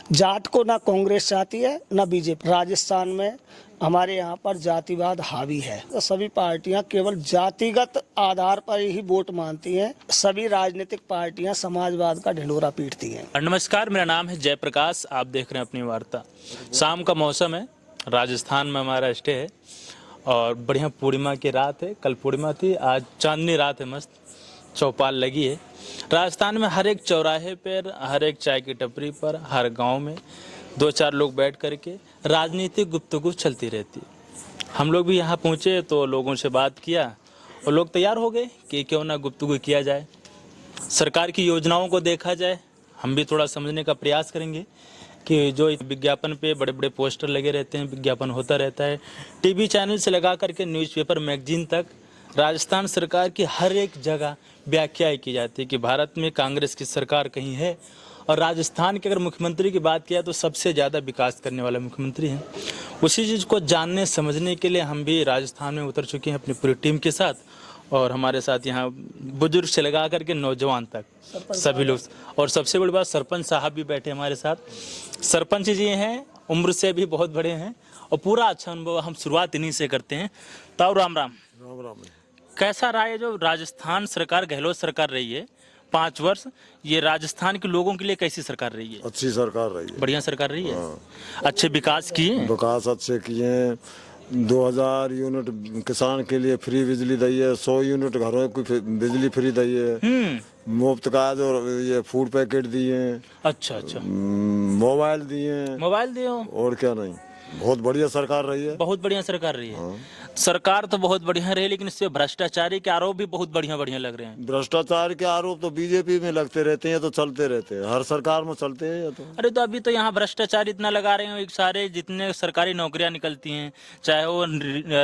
जाट को ना कांग्रेस चाहती है ना बीजेपी। राजस्थान में हमारे यहाँ पर जातिवाद हावी है, तो सभी पार्टियां केवल जातिगत आधार पर ही वोट मांगती हैं। सभी राजनीतिक पार्टियां समाजवाद का ढिंढोरा पीटती हैं। नमस्कार, मेरा नाम है जयप्रकाश। आप देख रहे हैं अपनी वार्ता। शाम का मौसम है, राजस्थान में हमारा स्टे है और बढ़िया पूर्णिमा की रात है। कल पूर्णिमा थी, आज चांदनी रात है, मस्त चौपाल लगी है। राजस्थान में हर एक चौराहे पर, हर एक चाय की टपरी पर, हर गांव में 2-4 लोग बैठ करके राजनीतिक गुफ्तगू चलती रहती है। हम लोग भी यहाँ पहुँचे तो लोगों से बात किया और लोग तैयार हो गए कि क्यों ना गुफ्तगू किया जाए, सरकार की योजनाओं को देखा जाए। हम भी थोड़ा समझने का प्रयास करेंगे कि जो विज्ञापन पे बड़े बड़े पोस्टर लगे रहते हैं, विज्ञापन होता रहता है, टीवी चैनल से लगा करके न्यूज़पेपर मैगजीन तक राजस्थान सरकार की हर एक जगह व्याख्याएं की जाती है कि भारत में कांग्रेस की सरकार कहीं है। और राजस्थान के अगर मुख्यमंत्री की बात किया तो सबसे ज़्यादा विकास करने वाला मुख्यमंत्री हैं। उसी चीज़ को जानने समझने के लिए हम भी राजस्थान में उतर चुके हैं अपनी पूरी टीम के साथ। और हमारे साथ यहाँ बुजुर्ग से लगा करके नौजवान तक सभी लोग, और सबसे बड़ी बात सरपंच साहब भी बैठे हमारे साथ। सरपंच जी हैं, उम्र से भी बहुत बड़े हैं और पूरा अच्छा अनुभव। हम शुरुआत इन्हीं से करते हैं। ताऊ राम राम। राम राम। कैसा रहा है जो राजस्थान सरकार, गहलोत सरकार रही है 5 वर्ष, ये राजस्थान के लोगों के लिए कैसी सरकार रही है? अच्छी सरकार रही है, बढ़िया सरकार रही है। अच्छे विकास किए, विकास अच्छे किए हैं। 2000 यूनिट किसान के लिए फ्री बिजली दी है, 100 यूनिट घरों की बिजली फ्री दी है, मुफ्त का जो ये फूड पैकेट दिए हैं। अच्छा अच्छा, मोबाइल दिए हैं। मोबाइल दिए हो, और क्या नहीं, बहुत बढ़िया सरकार रही है। बहुत बढ़िया सरकार रही है। सरकार तो बहुत बढ़िया रही, लेकिन इससे भ्रष्टाचारी के आरोप भी बहुत बढ़िया बढ़िया लग रहे हैं। भ्रष्टाचार के आरोप तो बीजेपी में लगते रहते हैं, तो चलते रहते हैं, हर सरकार में चलते हैं। तो अरे तो अभी तो यहाँ भ्रष्टाचार इतना लगा रहे हैं, एक सारे जितने सरकारी नौकरियां निकलती हैं, चाहे वो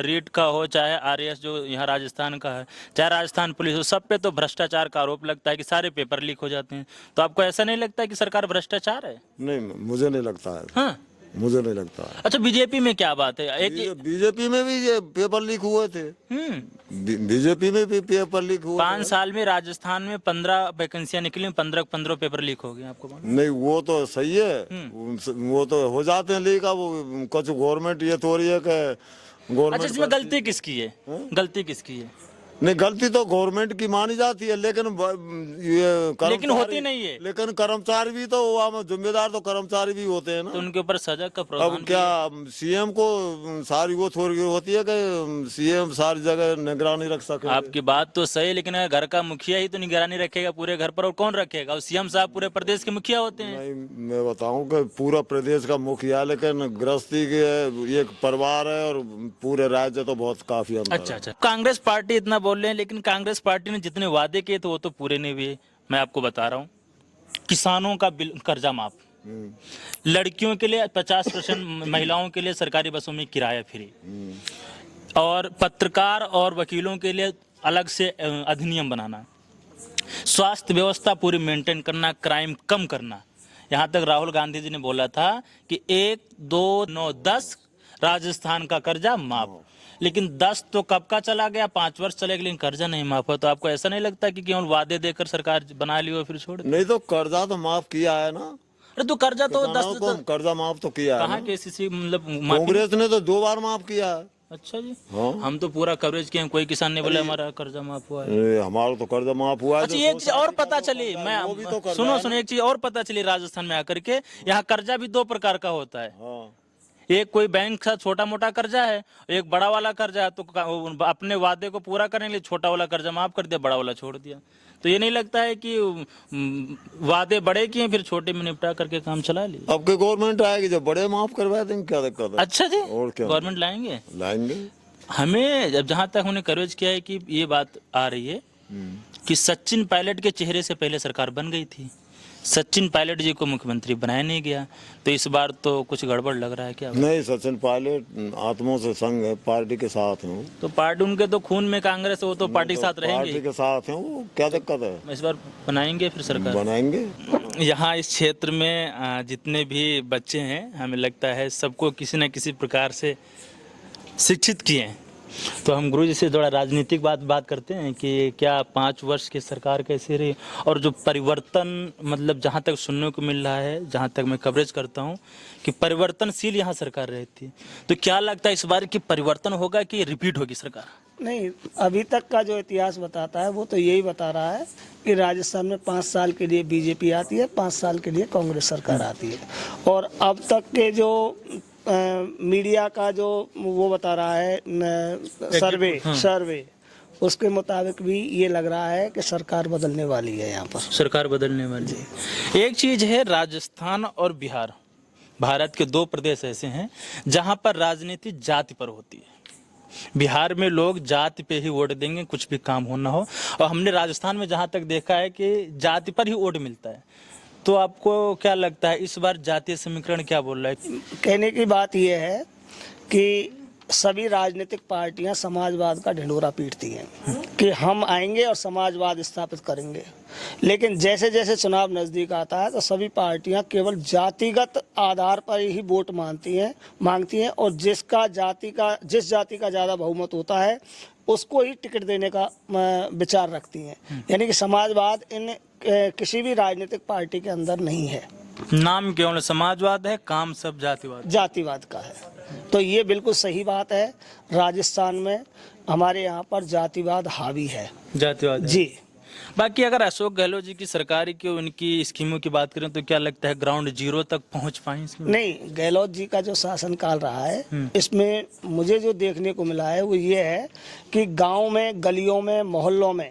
रीट का हो, चाहे आरएएस जो यहाँ राजस्थान का है, चाहे राजस्थान पुलिस हो, सब पे तो भ्रष्टाचार का आरोप लगता है कि सारे पेपर लीक हो जाते हैं। तो आपको ऐसा नहीं लगता कि सरकार भ्रष्टाचार है? नहीं, मुझे नहीं लगता है। हाँ, मुझे नहीं लगता है। अच्छा, बीजेपी में क्या बात है? बीजेपी में भी ये पेपर लीक हुए थे। बीजेपी में भी पेपर लीक हुआ। 5 साल में राजस्थान में 15 वैकेंसियां निकली, 15 पेपर लीक हो गए। आपको नहीं, वो तो सही है, वो तो हो जाते हैं लीक। अब कुछ गवर्नमेंट ये तो रही है कि गवर्नमेंट। अच्छा, इसमें गलती किसकी है? गलती किसकी है? नहीं, गलती तो गवर्नमेंट की मानी जाती है, लेकिन ये लेकिन होती नहीं है। लेकिन कर्मचारी भी तो जिम्मेदार तो कर्मचारी भी होते हैं ना, तो उनके ऊपर सजा का प्रावधान। अब क्या सीएम को सारी वो थोड़ी होती है कि सीएम सारी जगह निगरानी रख सके। आपकी बात तो सही, लेकिन घर का मुखिया ही तो निगरानी रखेगा पूरे घर पर, और कौन रखेगा? और सीएम साहब पूरे प्रदेश के मुखिया होते हैं। नहीं, मैं बताऊं कि पूरा प्रदेश का मुखिया, लेकिन गृहस्थी के एक परिवार है और पूरे राज्य तो बहुत काफी अंतर है। अच्छा अच्छा, कांग्रेस पार्टी इतना बोल रहे हैं, लेकिन कांग्रेस पार्टी ने जितने वादे किए थे वो तो पूरे नहीं हुए। मैं आपको बता रहा हूँ, किसानों का कर्जा माफ, लड़कियों के लिए 50%, महिलाओं के लिए सरकारी बसों में किराया फ्री, और पत्रकार और वकीलों के लिए अलग से अधिनियम बनाना, स्वास्थ्य व्यवस्था पूरी मेंटेन करना, क्राइम कम करना। यहाँ तक राहुल गांधी जी ने बोला था कि 1, 2, 9, 10 राजस्थान का कर्जा माफ। लेकिन 10 तो कब का चला गया, 5 वर्ष चले गए, लेकिन कर्जा नहीं माफ हुआ। तो आपको ऐसा नहीं लगता कि केवल वादे देकर सरकार बना ली हो फिर छोड़? नहीं, तो कर्जा तो माफ किया है ना। अरे तो कर्जा तो 10 कर्जा माफ तो किया है। कहाँ केसीसी, मतलब कांग्रेस ने तो 2 बार माफ किया है। अच्छा जी, हाँ। हम तो पूरा कवरेज किए, कोई किसान ने बोला हमारा कर्जा माफ हुआ है। हमारा तो कर्जा माफ हुआ है। अच्छा, एक चीज और पता चली, मैं सुनो, एक चीज और पता चली राजस्थान में आकर के, यहाँ कर्जा भी 2 प्रकार का होता है। एक कोई बैंक का छोटा मोटा कर्जा है, एक बड़ा वाला कर्जा है। तो अपने वादे को पूरा करने के लिए छोटा वाला कर्जा माफ कर दिया, बड़ा वाला छोड़ दिया। तो ये नहीं लगता है कि वादे बड़े किए फिर छोटे में निपटा करके काम चला लिया? अब के गवर्नमेंट आएगी जो बड़े माफ करवा देंगे, क्या दिक्कत है? अच्छा जी, और क्या गवर्नमेंट लाएंगे। हमें जब जहाँ तक हमने कवरेज किया है कि ये बात आ रही है कि सचिन पायलट के चेहरे से पहले सरकार बन गई थी, सचिन पायलट जी को मुख्यमंत्री बनाया नहीं गया। तो इस बार तो कुछ गड़बड़ लग रहा है क्या? नहीं, सचिन पायलट आत्मों से संग है, पार्टी के साथ है। तो पार्टी उनके तो खून में कांग्रेस, वो तो पार्टी के साथ रहेंगे, पार्टी के साथ है वो, क्या दिक्कत है? इस बार बनाएंगे फिर सरकार? बनाएंगे। यहाँ इस क्षेत्र में जितने भी बच्चे हैं, हमें लगता है सबको किसी न किसी प्रकार से शिक्षित किए हैं। तो हम गुरु जी से थोड़ा राजनीतिक बात करते हैं कि क्या 5 वर्ष की सरकार कैसी रही और जो परिवर्तन मतलब जहाँ तक सुनने को मिल रहा है, जहाँ तक मैं कवरेज करता हूँ कि परिवर्तनशील यहाँ सरकार रहती है, तो क्या लगता है इस बार कि परिवर्तन होगा कि रिपीट होगी सरकार? नहीं, अभी तक का जो इतिहास बताता है वो तो यही बता रहा है कि राजस्थान में 5 साल के लिए बीजेपी आती है, 5 साल के लिए कांग्रेस सरकार आती है। और अब तक के जो मीडिया का जो वो बता रहा है सर्वे उसके मुताबिक भी ये लग रहा है कि सरकार बदलने वाली है। यहाँ पर सरकार बदलने वाली है। एक चीज है, राजस्थान और बिहार भारत के 2 प्रदेश ऐसे हैं जहां पर राजनीति जाति पर होती है। बिहार में लोग जाति पे ही वोट देंगे, कुछ भी काम हो ना हो, और हमने राजस्थान में जहां तक देखा है कि जाति पर ही वोट मिलता है। तो आपको क्या लगता है इस बार जातीय समीकरण क्या बोल रहा है? कहने की बात यह है कि सभी राजनीतिक पार्टियां समाजवाद का ढिंढोरा पीटती हैं कि हम आएंगे और समाजवाद स्थापित करेंगे, लेकिन जैसे जैसे चुनाव नज़दीक आता है तो सभी पार्टियां केवल जातिगत आधार पर ही वोट मांगती हैं और जिस जाति का ज़्यादा बहुमत होता है उसको ही टिकट देने का विचार रखती हैं। यानी कि समाजवाद इन किसी भी राजनीतिक पार्टी के अंदर नहीं है। नाम केवल समाजवाद है, काम सब जातिवाद का है। तो ये बिल्कुल सही बात है। राजस्थान में हमारे यहाँ पर जातिवाद हावी है। जातिवाद है। जी। बाकी अगर अशोक गहलोत जी की सरकार की उनकी स्कीमों की बात करें तो क्या लगता है ग्राउंड जीरो तक पहुंच पाए इसमें? नहीं, गहलोत जी का जो शासनकाल रहा है इसमें मुझे जो देखने को मिला है वो ये है कि गांव में, गलियों में, मोहल्लों में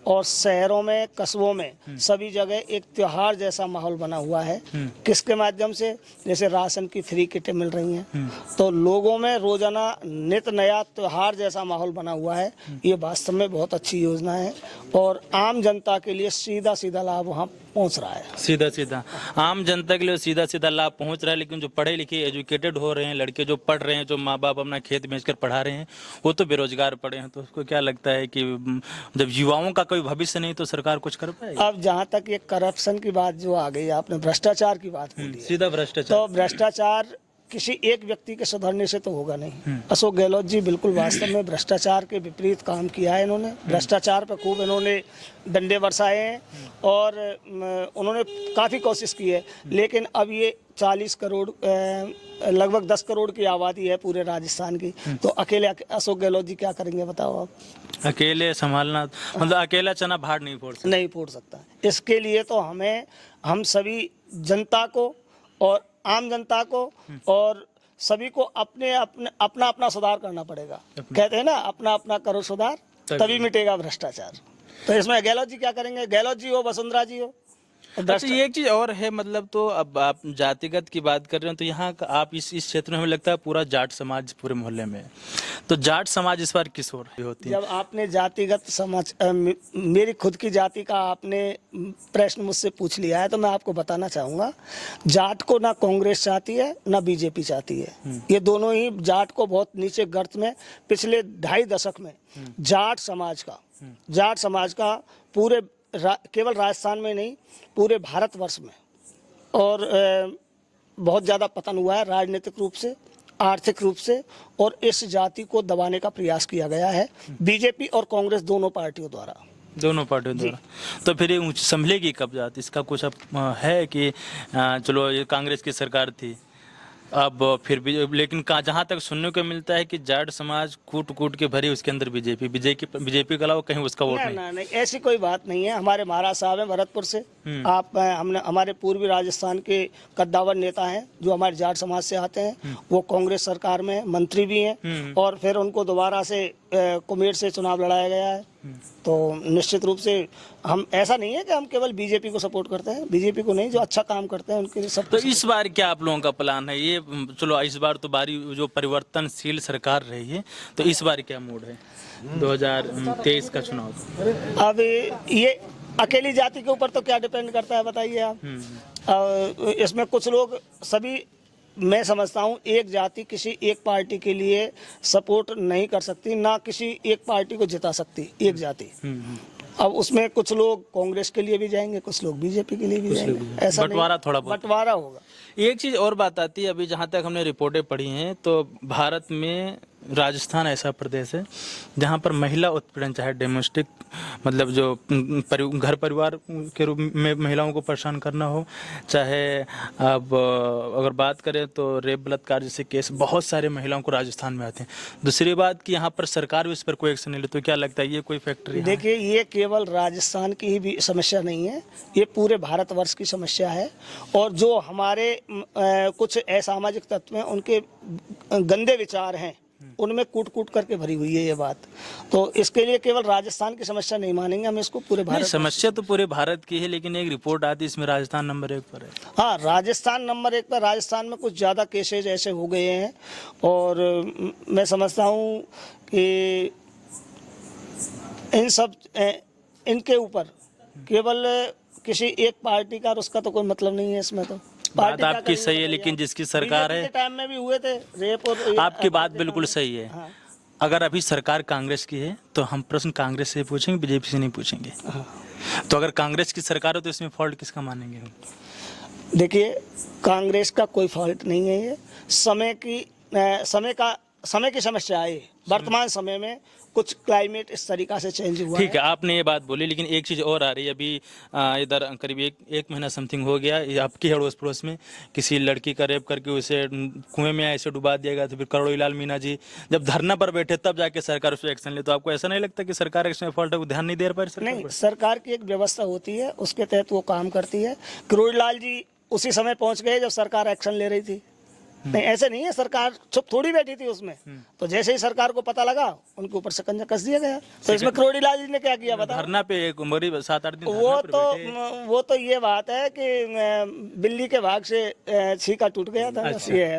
और शहरों में, कस्बों में सभी जगह एक त्योहार जैसा माहौल बना हुआ है। किसके माध्यम से? जैसे राशन की फ्री किटें मिल रही हैं, तो लोगों में रोजाना नित नया त्योहार जैसा माहौल बना हुआ है। ये वास्तव में बहुत अच्छी योजना है और आम जनता के लिए सीधा सीधा लाभ वहाँ पहुँच रहा है। सीधा आम जनता के लिए सीधा लाभ पहुँच रहा है। लेकिन जो पढ़े लिखे एजुकेटेड हो रहे हैं लड़के, जो पढ़ रहे हैं, जो माँ बाप अपना खेत बेचकर पढ़ा रहे हैं, वो तो बेरोजगार पड़े हैं। तो उसको क्या लगता है कि जब युवाओं का कोई भविष्य नहीं तो सरकार कुछ कर पाएगी? अब जहाँ तक ये करप्शन की बात जो आ गई, आपने भ्रष्टाचार की बात बोली है, सीधा भ्रष्टाचार। तो भ्रष्टाचार किसी एक व्यक्ति के सुधरने से तो होगा नहीं। अशोक गहलोत जी बिल्कुल वास्तव में भ्रष्टाचार के विपरीत काम किया है। इन्होंने भ्रष्टाचार पर खूब इन्होंने डंडे बरसाए हैं और उन्होंने काफ़ी कोशिश की है। लेकिन अब ये 40 करोड़ लगभग 10 करोड़ की आबादी है पूरे राजस्थान की, तो अकेले अशोक गहलोत जी क्या करेंगे बताओ आप? अकेले संभालना मतलब अकेला चना भाड़ नहीं फोड़ सकता। इसके लिए तो हम सभी जनता को और आम जनता को और सभी को अपना सुधार करना पड़ेगा। कहते हैं ना, अपना करो सुधार, तभी मिटेगा भ्रष्टाचार। तो इसमें गहलोत जी क्या करेंगे? गहलोत जी हो, वसुंधरा जी हो। अच्छा, ये एक चीज और है, मतलब तो अब आप जातिगत की बात कर रहे हैं तो यहाँ आप इस क्षेत्र में हमें लगता है पूरा जाट समाज पूरे मोहल्ले में है। तो जाट समाज इस बार किस ओर होती है? जब आपने जातिगत समाज मेरी खुद की जाति का आपने प्रश्न मुझसे पूछ लिया है तो मैं आपको बताना चाहूँगा, जाट को ना कांग्रेस चाहती है ना बीजेपी चाहती है। ये दोनों ही जाट को बहुत नीचे गर्त में पिछले 2.5 दशक में जाट समाज का पूरे केवल राजस्थान में नहीं पूरे भारतवर्ष में और बहुत ज़्यादा पतन हुआ है, राजनीतिक रूप से, आर्थिक रूप से, और इस जाति को दबाने का प्रयास किया गया है बीजेपी और कांग्रेस दोनों पार्टियों द्वारा। तो फिर ये संभलेगी कब जाति? इसका कुछ है कि चलो ये कांग्रेस की सरकार थी अब फिर भी, लेकिन जहाँ तक सुनने को मिलता है कि जाट समाज कूट के भरी उसके अंदर बीजेपी के अलावा कहीं उसका वोट नहीं। ऐसी कोई बात नहीं है। हमारे महाराज साहब हैं भरतपुर से, हमारे पूर्वी राजस्थान के कद्दावर नेता हैं जो हमारे जाट समाज से आते हैं, वो कांग्रेस सरकार में मंत्री भी हैं और फिर उनको दोबारा से कुमेर से चुनाव लड़ाया गया है। तो निश्चित रूप से हम ऐसा नहीं है कि हम केवल बीजेपी को सपोर्ट करते हैं, बीजेपी को नहीं, जो अच्छा काम करते हैं उनके लिए सब। तो इस बार क्या आप लोगों का प्लान है? ये चलो इस बार तो बारी जो परिवर्तनशील सरकार रही है, तो इस बार क्या मूड है 2023 का चुनाव? अब ये अकेली जाति के ऊपर तो क्या डिपेंड करता है बताइए आप। इसमें कुछ लोग सभी, मैं समझता हूँ एक जाति किसी एक पार्टी के लिए सपोर्ट नहीं कर सकती, ना किसी एक पार्टी को जिता सकती एक जाति। अब उसमें कुछ लोग कांग्रेस के लिए भी जाएंगे, कुछ लोग बीजेपी के लिए भी जाएंगे, ऐसा बंटवारा होगा। एक चीज और बात आती है, अभी जहाँ तक हमने रिपोर्टें पढ़ी हैं तो भारत में राजस्थान ऐसा प्रदेश है जहाँ पर महिला उत्पीड़न, चाहे डोमेस्टिक मतलब जो घर परिवार के रूप में महिलाओं को परेशान करना हो, चाहे अब अगर बात करें तो रेप बलात्कार जैसे केस बहुत सारे महिलाओं को राजस्थान में आते हैं। दूसरी बात कि यहाँ पर सरकार भी इस पर कोई एक्शन नहीं लेती, तो क्या लगता है ये कोई फैक्ट्री? देखिए, ये केवल राजस्थान की ही भी समस्या नहीं है, ये पूरे भारतवर्ष की समस्या है। और जो हमारे कुछ असामाजिक तत्व हैं, उनके गंदे विचार हैं, उनमें कूट कूट करके भरी हुई है ये बात। तो इसके लिए केवल राजस्थान की समस्या नहीं मानेंगे हम, इसको पूरे भारत। समस्या तो पूरे भारत की है, लेकिन एक रिपोर्ट आती है इसमें राजस्थान नंबर 1 पर है। हाँ, राजस्थान नंबर 1 पर। राजस्थान में कुछ ज़्यादा केसेज ऐसे हो गए हैं और मैं समझता हूँ कि इनके ऊपर केवल किसी एक पार्टी का और उसका तो कोई मतलब नहीं है इसमें। तो बात आपकी सही है, लेकिन जिसकी सरकार है, टाइम में भी हुए थे रेप और आपकी बात बिल्कुल सही है। हाँ। अगर अभी सरकार कांग्रेस की है तो हम प्रश्न कांग्रेस से पूछेंगे, बीजेपी से नहीं पूछेंगे। हाँ। तो अगर कांग्रेस की सरकार हो तो इसमें फॉल्ट किसका मानेंगे हम? देखिए, कांग्रेस का कोई फॉल्ट नहीं है। ये समय की समस्या है। वर्तमान समय में कुछ क्लाइमेट इस तरीका से चेंज हुआ ठीक है, आपने ये बात बोली, लेकिन एक चीज़ और आ रही है अभी। इधर करीब एक महीना समथिंग हो गया, ये आपकी अड़ोस पड़ोस में किसी लड़की का रेप करके उसे कुएं में ऐसे डुबा दिया गया। तो फिर करोड़ी लाल मीणा जी जब धरना पर बैठे तब जाके सरकार उस पर एक्शन ले। तो आपको ऐसा नहीं लगता कि सरकार इसमें फॉल्ट है, वो ध्यान नहीं दे पा रही? नहीं, सरकार की एक व्यवस्था होती है, उसके तहत वो काम करती है। करोड़ी लाल जी उसी समय पहुंच गए जब सरकार एक्शन ले रही थी। नहीं, ऐसे नहीं है, सरकार चुप थोड़ी बैठी थी उसमें। तो जैसे ही सरकार को पता लगा, उनके ऊपर शिकंजा कस दिया गया। तो इसमें करोड़ी लाल जी ने क्या किया बता? धरना पे एक 7-8 दिन वो तो ये बात है कि बिल्ली के भाग से छीका टूट गया था, बस ये है।